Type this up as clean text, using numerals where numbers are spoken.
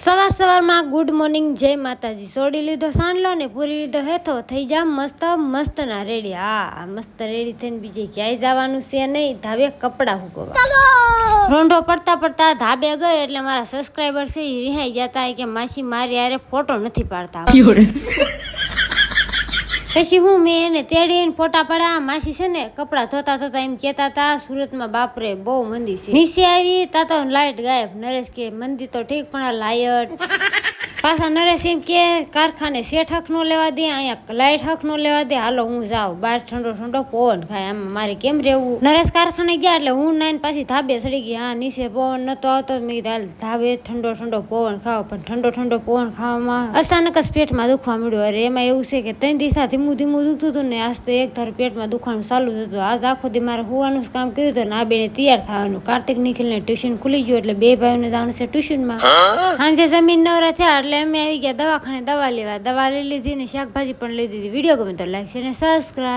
સવારમાં good morning, જય માતાજી. સોડી લીધો સાંડલો ને પૂરી લીધો હેથો, થઈ જા મસ્ત મસ્ત ના રેડી. હા, મસ્ત રેડી થઈને બીજે ક્યાંય જવાનું છે નહીં, ધાબે કપડાં હુકવવા. રોંઢો પડતા પડતા ધાબે ગઈ એટલે મારા સબસ્ક્રાઈબર છે એ રિહાઈ ગયા હતા કે માસી મારી હારે ફોટો નથી પાડતા. પછી હું મેં એને તેડીને ફોટા પાડ્યા. માસી છે ને કપડાં ધોતા ધોતા એમ કહેતા હતા સુરતમાં બાપરે બહુ મંદી છે. નીચે આવી તાતો લાઈટ ગાયબ. નરેશ કે મંદી તો ઠીક પણ લાઈટ પાછા નરેશ એમ કે કારખાને શેઠ હક નો લેવા દે, અહીંયા લાઈટ હક નો લેવા દે, હાલો હું જાઉં બહાર ઠંડો ઠંડો પવન ખાય. આમ મારે કેમ રહેવું? નરેશ કારખાને ગયા એટલે હું નાઈને પાછી ધાબે ચડી ગઈ. હા, નીચે પવન નતો આવતો. મેં કીધું હાલ ધાબે ઠંડો ઠંડો પવન ખાવ. પણ ઠંડો ઠંડો પવન ખાવામાં અચાનક જ પેટમાં દુખવા મળ્યું. અરે એમાં એવું છે કે 3 દિવસ ધીમું ધીમું દુખતું હતું ને આજ તો એક ધાર પેટમાં દુખવાનું ચાલુ જ હતું. આજ આખો દી મારે હોવાનું જ કામ કર્યું હતું ને આ બેને તૈયાર થવાનું. કાર્તિક નિખિલને ટ્યુશન ખુલી ગયું એટલે બે ભાઈઓને જવાનું છે ટ્યુશનમાં. સાંજે જમીન નવરા થયા એટલે અમે આવી ગયા દવાખાને દવા લેવા. દવા લઈ લીધી ને શાકભાજી પણ લઈ દીધી. વિડીયો ગમે તો લાઈક છે ને સબસ્ક્રાઈબ.